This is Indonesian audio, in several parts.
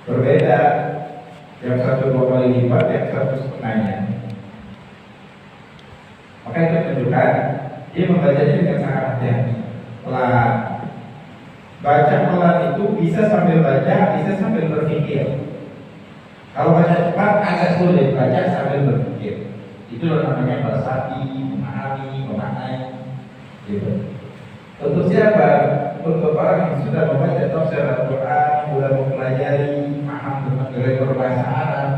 berbeda. Yang satu 2 kali lipat, yang satu setengahnya. Maka itu menunjukkan dia membacanya dengan sangat hati-hati, pelan. Baca pelan itu bisa sambil baca, bisa sambil berpikir. Kalau baca cepat agak sulit, baca sambil berpikir. Itu namanya bersapi, memahami, memaknai. Gitu. Untuk siapa? Untuk orang yang sudah membaca tafsir Al-Quran, sudah mempelajari, paham tentang grammar bahasa Arab.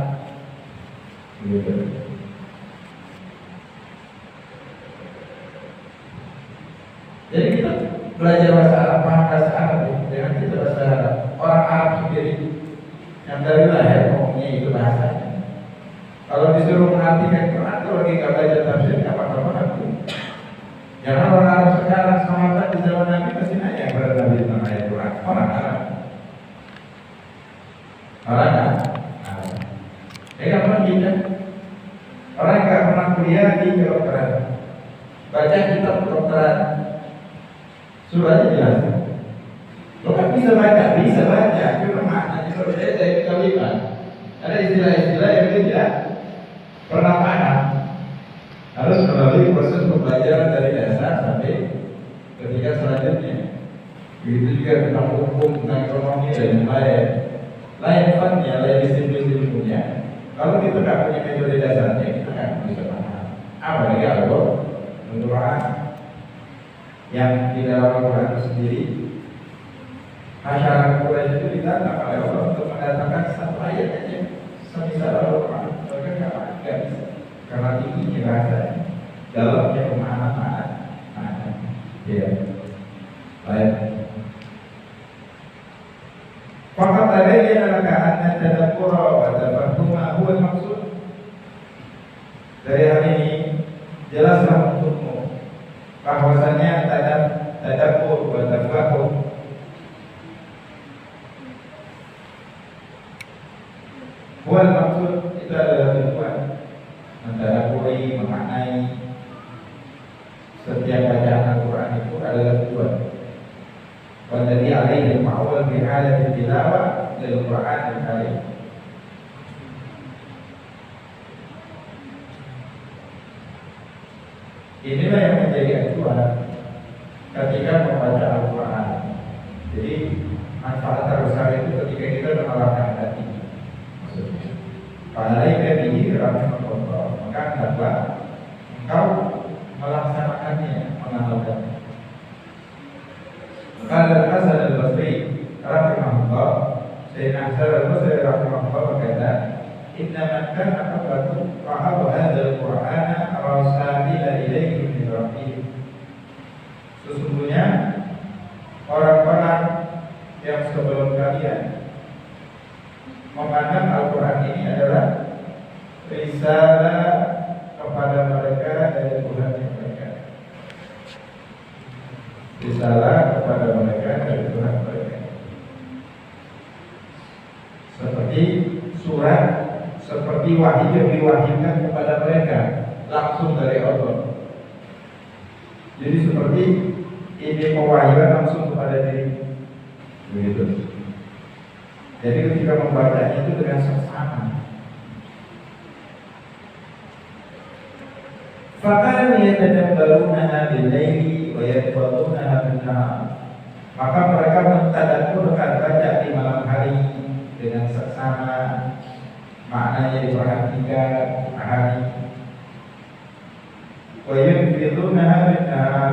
Gitu. Jadi kita belajar bahasa Arab, paham bahasa Arab, jangan kita bahasa Arab. Orang Arab sendiri yang dari lahir ngomongnya itu bahasanya. Kalau disuruh mengartikan Quran, kalau lagi nggak belajar tafsir, nggak apa-apa aku. Jangan orang Arab sekarang sahabat di zaman Nabi pasti nanya kepada Nabi tentang ayat Quran. Orang Arab, orang Arab. Nggak pernah kita. Orang yang nggak pernah kuliah di kedokteran, baca kitab kedokteran, surahnya jelas. Lo kan bisa baca, cuma maknanya berbeda dari kalimat. Ada istilah-istilah yang tidak pernah paham. Harus melalui proses pembelajaran dari dasar sampai ketika selanjutnya. Begitu juga tentang hukum, tentang ekonomi dan lain. Lain funnya, lain disiplin ilmunya. Kalau kita nggak punya metode dasarnya, kita nggak bisa paham. Apalagi kalau menurut yang di dalam Al-Quran itu sendiri, masyarakat Quraisy itu ditantang oleh Allah untuk mendatangkan satu ayat aja semisal Al-Quran. Mereka nggak bisa karena tingginya bahasanya, dalamnya pemahaman makna. Ya, baik. Fakat tabayyana laka anna tadabbura wa tafahuma huwa al-maqsud. Dari hal ini jelaslah untukmu bahwasanya tadabbur wa tafahum huwa al-maqsud, itu adalah tujuan. Mentadabburi, memaknai setiap bacaan Al-Quran itu adalah tujuan. Walladzi alaihi al-ma'wal bi halati tilawah lil Qur'an al-Karim. Inilah yang menjadi acuan ketika membaca Al-Quran. Jadi manfaat terbesar itu ketika kita mengalahkan hati. Maksudnya, fa'alaika bihi rahimahullah, maka hendaklah engkau melaksanakannya, mengamalkannya. Qala Hasan al-Basri rahimahullah, Sayyidina Hasan al-Basri rahimahullah berkata, inna man kana qablakum fa'ahu hadzal Qur'ana rasamila ilaihi min rabbih. Sesungguhnya orang-orang yang sebelum kalian memandang Al-Quran ini adalah risalah kepada mereka dari Tuhan mereka. Risalah kepada mereka dari Tuhan mereka. Seperti surat, seperti wahyu yang diwahyukan kepada mereka langsung dari Allah. Jadi seperti ini pewahyuan langsung kepada diri. Begitu. Jadi ketika membacanya itu dengan seksama. Fakanu yatadabbarunaha bil-laili wa yatfaddunaha bin-nahar. Maka mereka mentadabburkan baca di malam hari dengan seksama, maknanya diperhatikan, dipahami. Wa yunfidunaha bin-nahar.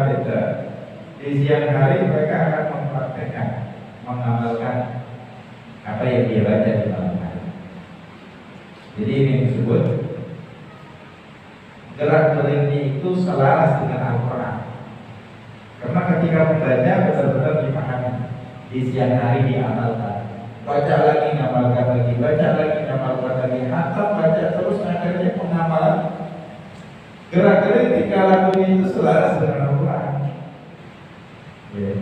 Di siang hari mereka akan mempraktekkan, mengamalkan apa yang dia baca di malam hari. Jadi ini disebut gerak-geriknya itu selaras dengan Al-Quran. Karena ketika membaca benar-benar dipahami, di siang hari diamalkan, baca lagi, ngamalkan lagi, baca lagi, ngamalkan lagi, atau baca terus akhirnya pengamalan. Gerak-gerik ketika lakunya itu selaras dengan Al-Quran. Ya.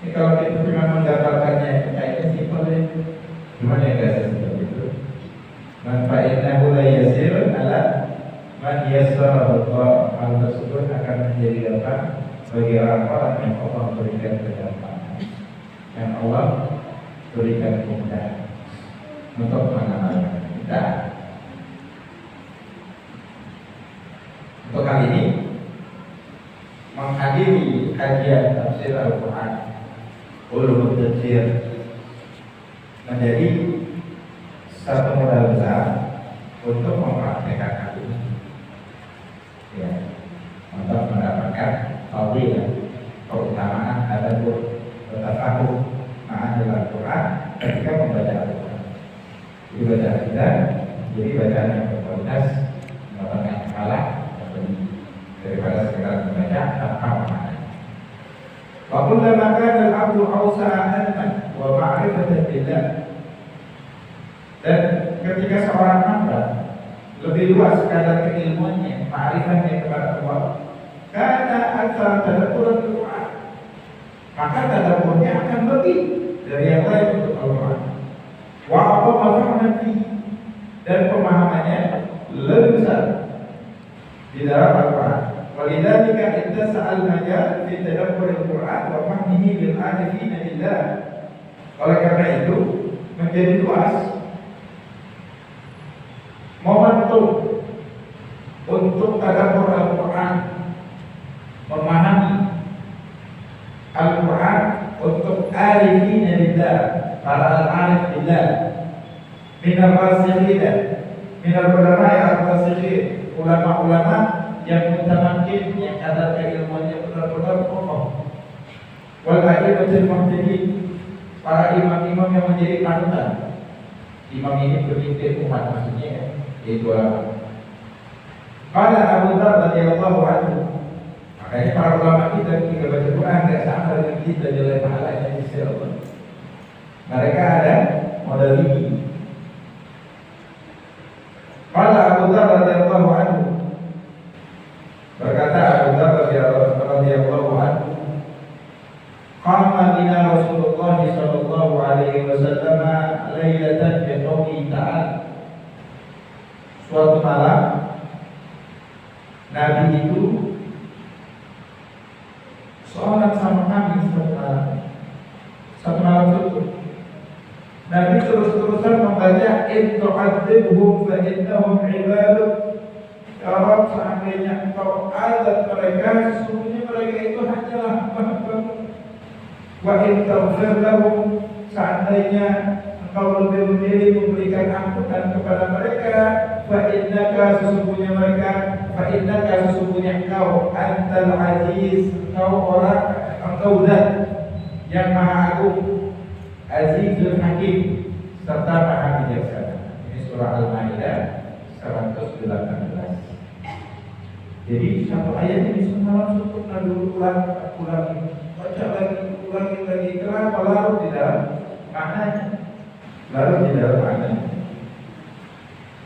Ini kalau kita cuma menggambarkannya kayaknya simpel ya, gimana ya guys seperti itu. Manfaatnya la yasir ala man yassarahu Allah. Hal tersebut akan menjadi gampang bagi orang-orang yang Allah berikan kegampanan, yang Allah berikan kemudahan untuk mengamalkan kita. Untuk kali ini menghadiri kajian tafsir Al-Quran Ulumul Tafsir menjadi satu modal besar untuk mempraktekkan hal ini, ya, untuk mendapatkan fadilah keutamaan tadabbur bertafakur ma'anil Al-Quran ketika membaca Al-Quran. Jadi bacaan kita jadi bacaan yang berkualitas, mendapatkan pahala daripada sekedar membaca tanpa makna. Wa kullama kana al-'abdu awsa'a ilman wa ma'rifatan billah. Dan ketika seorang hamba lebih luas kadar keilmuannya, ma'rifatnya kepada Allah, karena aktsar tadabbur Al-Quran, maka tadabburnya akan lebih dari yang lain untuk Al-Quran. Wa aqama fahman fihi, dan pemahamannya lebih besar di dalam Al-Quran. Walidzalika ittasa'a al-majal fi tadabbur Al-Quran wa fahmihi bil 'arifina billah. Oleh karena itu menjadi luas momentum untuk tadabbur Al-Quran, memahami Al-Quran untuk arifina billah, para al-arif billah, minal rasikhina, minal ulama'i ar-rasikhin, ulama-ulama yang mutamakin, yang kadar keilmuannya benar-benar kokoh. Wal a'immatul muhtadin, para imam-imam yang menjadi panutan. Imam ini pemimpin umat, maksudnya yaitu ulama. Qala Abu Dzar radhiyallahu anhu, makanya para ulama kita ketika baca Quran tidak sama dengan kita jalan pahalanya di sisi Allah. Mereka ada modal ini. Qala Abu Dzar radhiyallahu anhu, berkata Abu Dzar radhiyallahu anhu, qama bina Rasulullah sallallahu alaihi wasallam lailatan bi qawli ta'ala. Suatu malam Nabi itu sholat sama kami satu malam itu. Nabi terus-terusan membaca in tu'adzibhum fa innahum 'ibaduk. Kalau seandainya engkau azab mereka, sesungguhnya mereka itu hanyalah hamba-Mu. Wa in taghfir lahum, seandainya engkau lebih memilih memberikan ampunan kepada mereka, fa innaka, sesungguhnya mereka, fa innaka, sesungguhnya engkau, antal aziz, engkau zat yang maha agung, azizul hakim, serta maha bijaksana. Ini surah Al-Maidah 118. Jadi satu ayat ini semalam cukup dulu ulangi, baca lagi, ulangi lagi. Kenapa? Larut di dalam maknanya.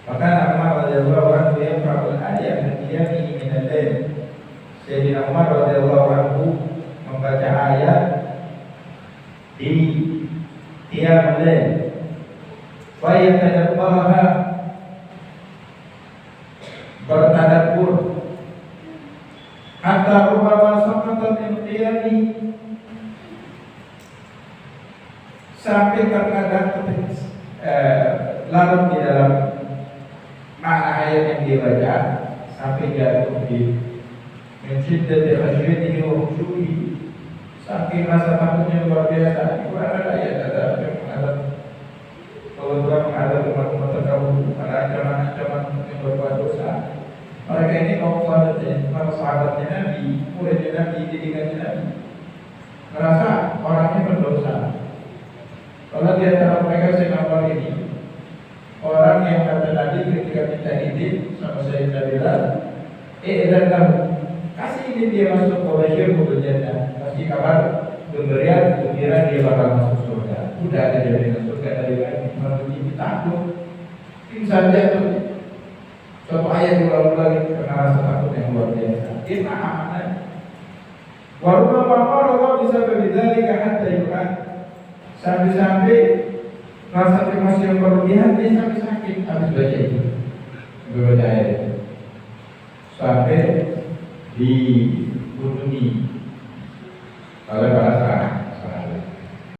Maka Umar radhiyallahu anhu yang melakukan ayat yang min al-lail. Sayyidina Umar radhiyallahu anhu membaca ayat di qiyamul lail. Wa yatadabbaraha, bertadabbur, hatta rubama saqata min qiyami, sampai terkadang larut di dalam makna ayat yang dia baca, sampai jatuh di mencintai khasyiatihi wa khushu'ihi, saking rasa takutnya luar biasa. Itu ada ayat kalau Tuhan menghadap umat-umat terdahulu pada ancaman-ancaman yang berbuat dosa. Mereka ini kaum sahabatnya Nabi, muridnya Nabi, didikannya Nabi, merasa orangnya berdosa. Kalau di antara mereka Sayyidina ini orang yang kata Nabi ketika minta izin sama Sayyidina Bilal, dan kamu kasih izin dia masuk ke Bashir Jannah, kasih kabar pemberian gembira dia bakal masuk surga. Udah ada jaminan surga dari Nabi, manusia takut. Mungkin saja tuh suatu ayat diulang-ulang karena rasa takut yang luar biasa. Ini amanah. Warumma Allah bisa berbeda hatta yu'an, sampai rasa emosi yang berlebihan dia sampai sakit habis baca itu, baca ayat itu, sampai dibunuhi oleh para